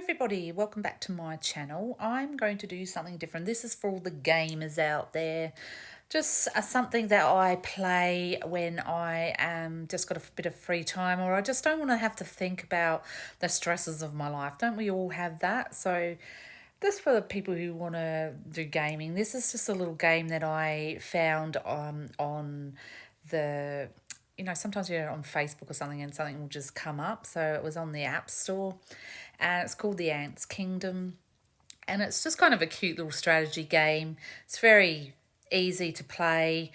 everybody, welcome back to my channel. I'm going to do something different. This is for all the gamers out there. Just something that I play when I am just got a bit of free time, or I just don't want to have to think about the stresses of my life. Don't we all have that? So this for the people who want to do gaming. This is just a little game that I found on the sometimes you're on Facebook or something and something will just come up. So it was on the App Store and it's called The Ants Kingdom. And it's just kind of a cute little strategy game. It's very easy to play,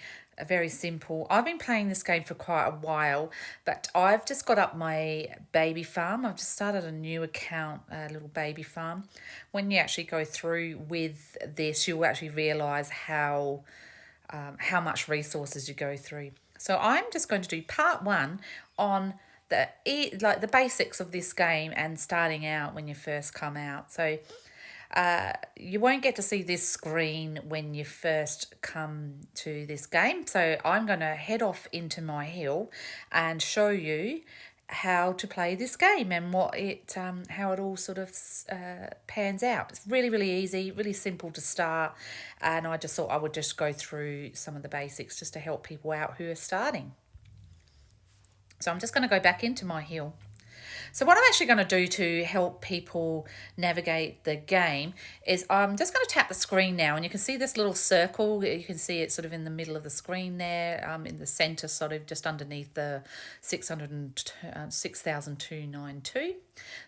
very simple. I've been playing this game for quite a while, but I've just got up my baby farm. I've just started a new account, a little baby farm. When you actually go through with this, you'll actually realise how much resources you go through. So I'm just going to do part one on the basics of this game and starting out when you first come out. So you won't get to see this screen when you first come to this game. So I'm going to head off into my hill and show you how to play this game and how it all sort of pans out. It's really easy, really simple to start, and I just thought I would just go through some of the basics just to help people out who are starting. So I'm just going to go back into my hill. So what I'm actually going to do to help people navigate the game is I'm just going to tap the screen now, and you can see this little circle. You can see it sort of in the middle of the screen there, in the center, sort of just underneath the 6,292.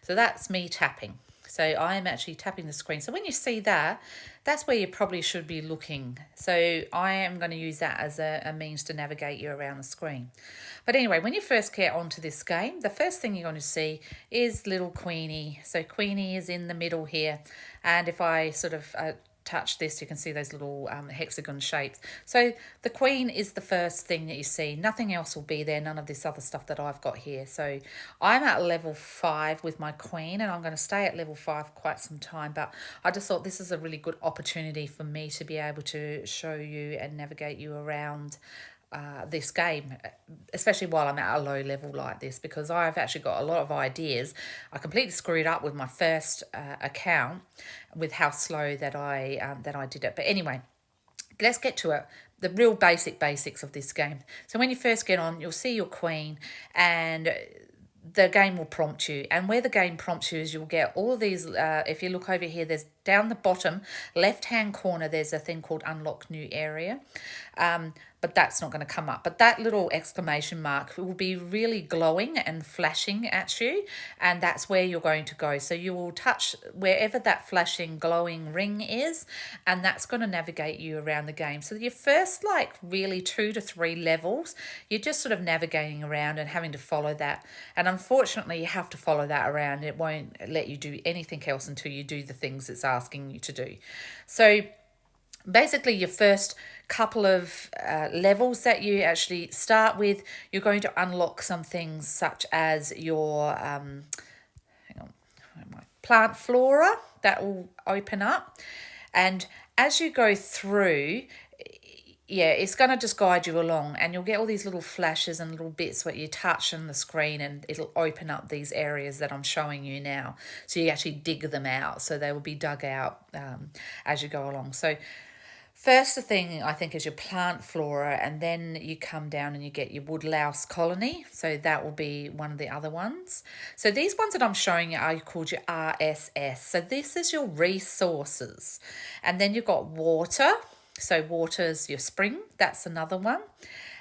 So that's me tapping. So I am actually tapping the screen. So when you see that, that's where you probably should be looking. So I am going to use that as a means to navigate you around the screen. But anyway, when you first get onto this game, the first thing you're going to see is little Queenie. So Queenie is in the middle here. And if I sort of touch this, you can see those little hexagon shapes. So the queen is the first thing that you see. Nothing else will be there, none of this other stuff that I've got here. So I'm at level 5 with my queen, and I'm going to stay at level 5 quite some time, but I just thought this is a really good opportunity for me to be able to show you and navigate you around this game, especially while I'm at a low level like this, because I've actually got a lot of ideas. I completely screwed up with my first account with how slow that I did it. But anyway, let's get to it. The real basics of this game. So when you first get on, you'll see your queen, and the game will prompt you, and where the game prompts you is you'll get all of these. If you look over here, there's down the bottom left hand corner, there's a thing called unlock new area, but that's not going to come up. But that little exclamation mark will be really glowing and flashing at you, and that's where you're going to go. So you will touch wherever that flashing glowing ring is, and that's going to navigate you around the game. So your first really 2 to 3 levels, you're just sort of navigating around and having to follow that. And unfortunately, you have to follow that around. It won't let you do anything else until you do the things it's asking you to do. So basically, your first couple of levels that you actually start with, you're going to unlock some things such as your plant flora that will open up. And as you go through, it's going to just guide you along, and you'll get all these little flashes and little bits where you touch on the screen, and it'll open up these areas that I'm showing you now. So you actually dig them out, so they will be dug out as you go along. So first thing I think is your plant flora, and then you come down and you get your woodlouse colony. So that will be one of the other ones. So these ones that I'm showing you are called your RSS. So this is your resources. And then you've got water. So water's your spring, that's another one.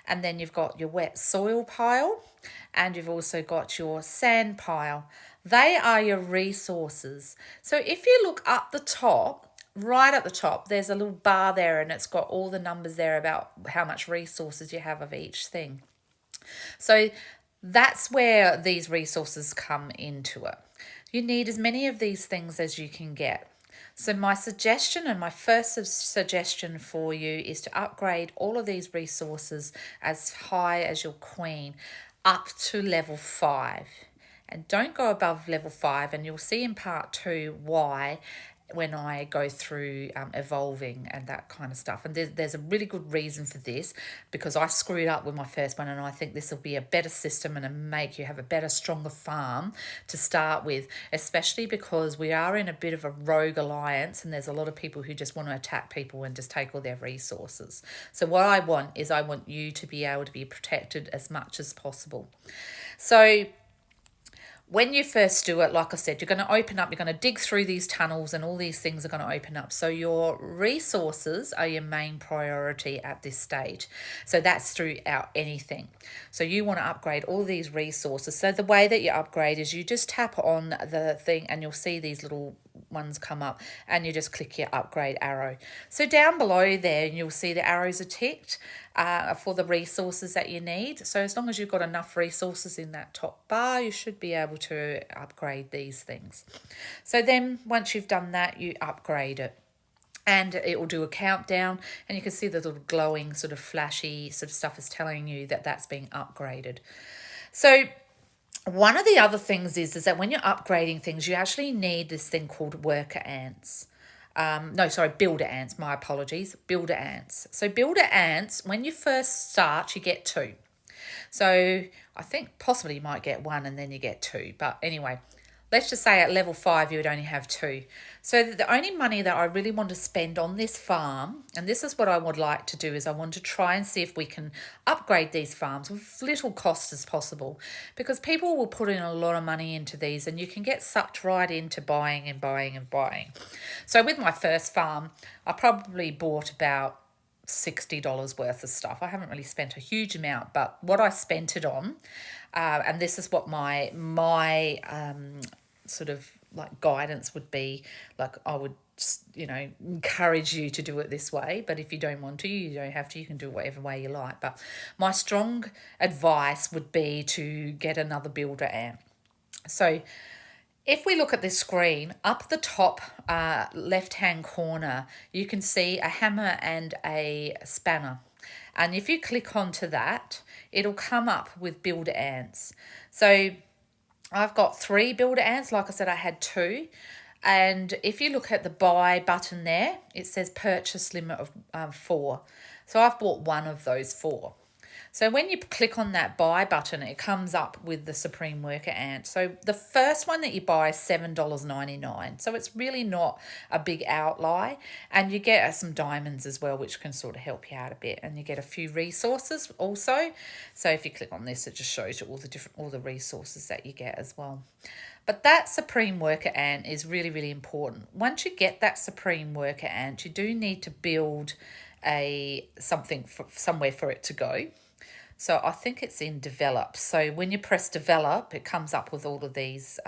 And then you've got your wet soil pile, and you've also got your sand pile. They are your resources. So if you look up the top, right at the top, there's a little bar there, and it's got all the numbers there about how much resources you have of each thing. So that's where these resources come into it. You need as many of these things as you can get. So my suggestion, and my first suggestion for you, is to upgrade all of these resources as high as your queen up to level 5. And don't go above level 5, and you'll see in part 2 why. when I go through evolving and that kind of stuff. And there's a really good reason for this, because I screwed up with my first one, and I think this will be a better system and make you have a better, stronger farm to start with, especially because we are in a bit of a rogue alliance and there's a lot of people who just want to attack people and just take all their resources. So what I want is I want you to be able to be protected as much as possible. So when you first do it, like I said, you're going to open up, you're going to dig through these tunnels, and all these things are going to open up. So your resources are your main priority at this stage. So that's throughout anything. So you want to upgrade all these resources. So the way that you upgrade is you just tap on the thing and you'll see these little ones come up, and you just click your upgrade arrow. So down below there, you'll see the arrows are ticked for the resources that you need. So as long as you've got enough resources in that top bar, you should be able to upgrade these things. So then once you've done that, you upgrade it, and it will do a countdown, and you can see the little glowing sort of flashy sort of stuff is telling you that that's being upgraded. So one of the other things is that when you're upgrading things, you actually need this thing called worker ants. Builder ants, my apologies, builder ants. So builder ants, when you first start, you get 2. So I think possibly you might get 1 and then you get 2. But anyway, let's just say at level 5 you would only have 2. So the only money that I really want to spend on this farm, and this is what I would like to do, is I want to try and see if we can upgrade these farms with little cost as possible, because people will put in a lot of money into these and you can get sucked right into buying and buying and buying. So with my first farm, I probably bought about $60 worth of stuff. I haven't really spent a huge amount, but what I spent it on, and this is what my sort of like guidance would be, like I would encourage you to do it this way, but if you don't want to, you don't have to, you can do it whatever way you like. But my strong advice would be to get another builder ant. So if we look at this screen, up the top left-hand corner, you can see a hammer and a spanner. And if you click onto that, it'll come up with builder ants. So I've got 3 builder ants. Like I said, I had 2. And if you look at the buy button there, it says purchase limit of 4. So I've bought 1 of those 4. So when you click on that buy button, it comes up with the Supreme Worker Ant. So the first one that you buy is $7.99. So it's really not a big outlay. And you get some diamonds as well, which can sort of help you out a bit. And you get a few resources also. So if you click on this, it just shows you all the resources that you get as well. But that Supreme Worker Ant is really, really important. Once you get that Supreme Worker Ant, you do need to build somewhere for it to go. So I think it's in develop. So when you press develop, it comes up with all of these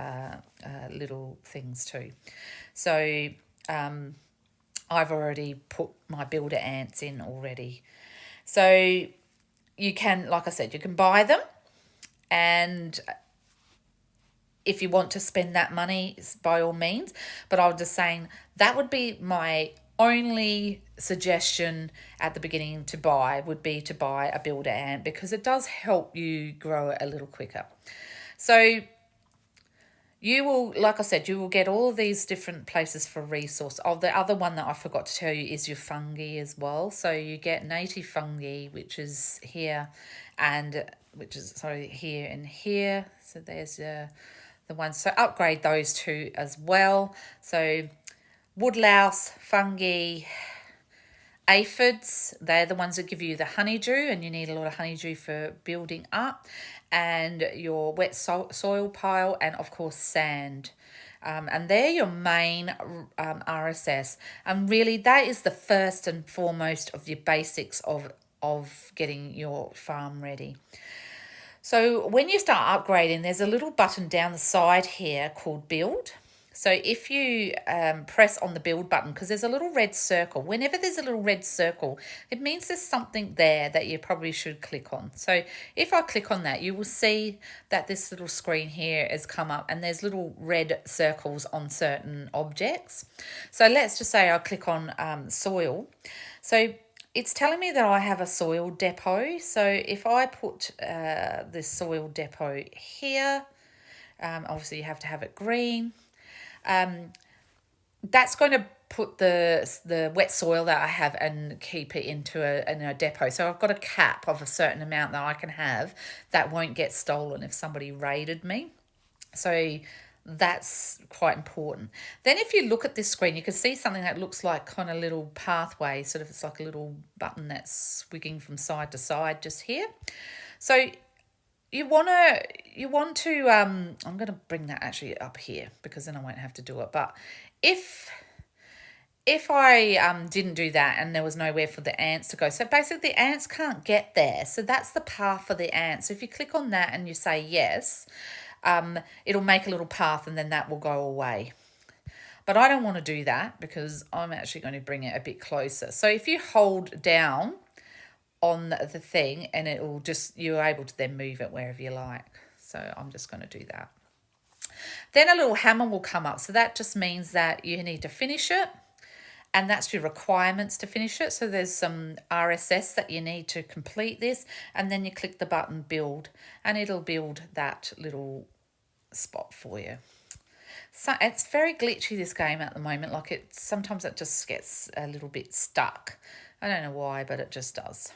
little things too. So I've already put my builder ants in already. So you can, like I said, you can buy them, and if you want to spend that money, by all means. But I was just saying that would be my only suggestion at the beginning to buy, would be to buy a builder ant, because it does help you grow it a little quicker. So you will, like I said, you will get all of these different places for resource. Oh, the other one that I forgot to tell you is your fungi as well. So you get native fungi, which is here, and here and here. So there's the ones. So upgrade those 2 as well. So woodlouse, fungi, aphids, they're the ones that give you the honeydew, and you need a lot of honeydew for building up, and your wet soil pile, and of course sand. And they're your main RSS. And really that is the first and foremost of your basics of getting your farm ready. So when you start upgrading, there's a little button down the side here called build. So if you press on the build button, because there's a little red circle, whenever there's a little red circle, it means there's something there that you probably should click on. So if I click on that, you will see that this little screen here has come up, and there's little red circles on certain objects. So let's just say I click on soil. So it's telling me that I have a soil depot. So if I put this soil depot here, obviously you have to have it green. that's going to put the wet soil that I have and keep it in a depot. So I've got a cap of a certain amount that I can have that won't get stolen if somebody raided me. So that's quite important. Then if you look at this screen, you can see something that looks like kind of little pathway, sort of it's like a little button that's swigging from side to side just here. So you want to I'm going to bring that actually up here because then I won't have to do it. But if I didn't do that and there was nowhere for the ants to go, so basically the ants can't get there. So that's the path for the ants. So if you click on that and you say yes, it'll make a little path and then that will go away. But I don't want to do that because I'm actually going to bring it a bit closer. So if you hold down on the thing and you're able to then move it wherever you like. So I'm just going to do that. Then a little hammer will come up. So that just means that you need to finish it. And that's your requirements to finish it. So there's some RSS that you need to complete this. And then you click the button build and it'll build that little spot for you. So it's very glitchy, this game at the moment. Like sometimes it just gets a little bit stuck. I don't know why, but it just does.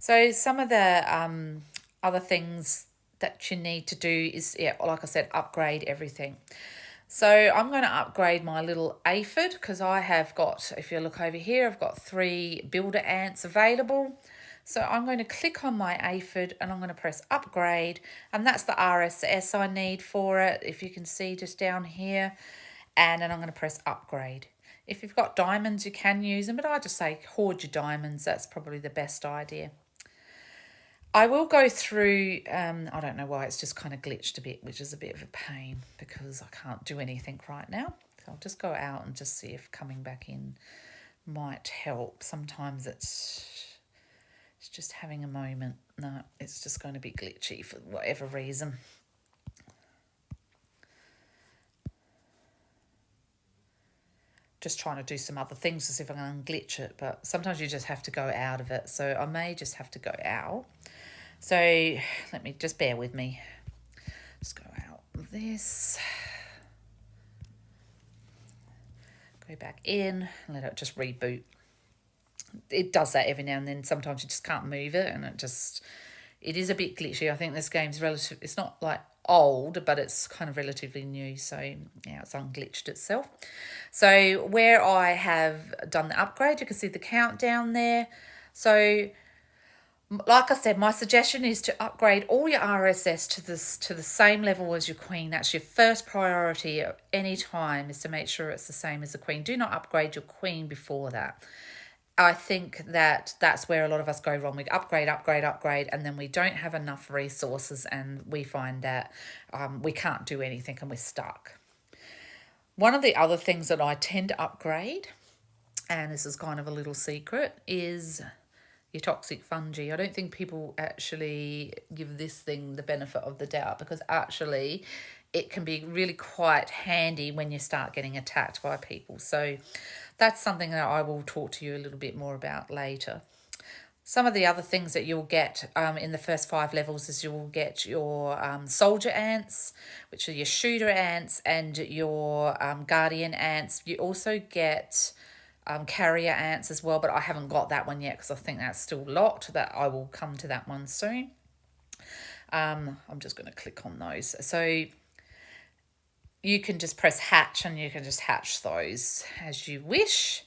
So some of the other things that you need to do is, like I said, upgrade everything. So I'm going to upgrade my little aphid because I have got, if you look over here, I've got 3 builder ants available. So I'm going to click on my aphid and I'm going to press upgrade, and that's the RSS I need for it, if you can see just down here. And then I'm going to press upgrade. If you've got diamonds, you can use them, but I just say hoard your diamonds. That's probably the best idea. I will go through, I don't know why, it's just kind of glitched a bit, which is a bit of a pain because I can't do anything right now. So I'll just go out and just see if coming back in might help. Sometimes it's just having a moment. No, it's just going to be glitchy for whatever reason. Just trying to do some other things to see if I can glitch it, but sometimes you just have to go out of it. So I may just have to go out. So let me just bear with me. Just go out of this. Go back in and let it just reboot. It does that every now and then. Sometimes you just can't move it and it is a bit glitchy. I think this game's relative. It's not like old, but it's kind of relatively new. So yeah, it's unglitched itself. So where I have done the upgrade, you can see the countdown there. So like I said, my suggestion is to upgrade all your RSS to the same level as your queen. That's your first priority at any time, is to make sure it's the same as the queen. Do not upgrade your queen before that. I think that's where a lot of us go wrong. We upgrade, and then we don't have enough resources and we find that we can't do anything and we're stuck. One of the other things that I tend to upgrade, and this is kind of a little secret, is your toxic fungi. I don't think people actually give this thing the benefit of the doubt, because actually it can be really quite handy when you start getting attacked by people. So that's something that I will talk to you a little bit more about later. Some of the other things that you'll get in the first 5 levels is you'll get your soldier ants, which are your shooter ants, and your guardian ants. You also get carrier ants as well, but I haven't got that one yet because I think that's still locked. That I will come to that one soon. I'm just going to click on those. So you can just press hatch and you can just hatch those as you wish.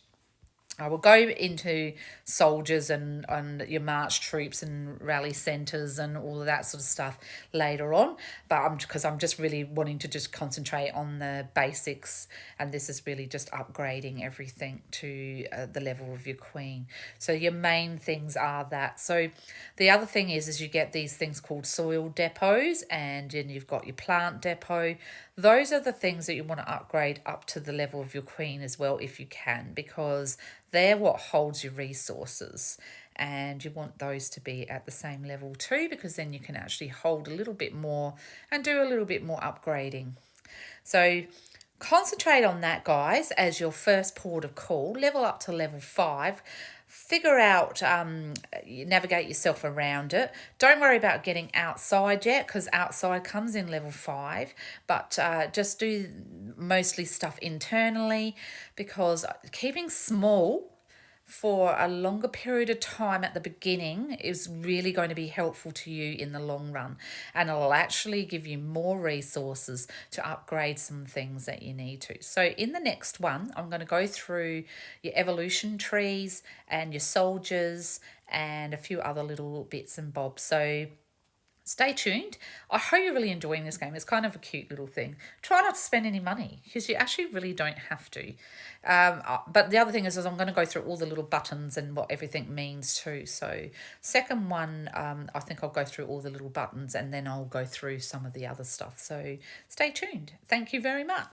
I will go into soldiers and your march troops and rally centres and all of that sort of stuff later on. But because I'm just really wanting to just concentrate on the basics, and this is really just upgrading everything to the level of your queen. So your main things are that. So the other thing is you get these things called soil depots, and then you've got your plant depot. Those are the things that you want to upgrade up to the level of your queen as well, if you can, because they're what holds your resources, and you want those to be at the same level too, because then you can actually hold a little bit more and do a little bit more upgrading. So concentrate on that, guys, as your first port of call. Level up to level 5. figure out, navigate yourself around it. Don't worry about getting outside yet, because outside comes in level 5, but just do mostly stuff internally, because keeping small for a longer period of time at the beginning is really going to be helpful to you in the long run, and it'll actually give you more resources to upgrade some things that you need to. So in the next one, I'm going to go through your evolution trees and your soldiers and a few other little bits and bobs. So stay tuned. I hope you're really enjoying this game. It's kind of a cute little thing. Try not to spend any money, because you actually really don't have to. But the other thing is I'm going to go through all the little buttons and what everything means too. So second one, I think I'll go through all the little buttons, and then I'll go through some of the other stuff. So stay tuned. Thank you very much.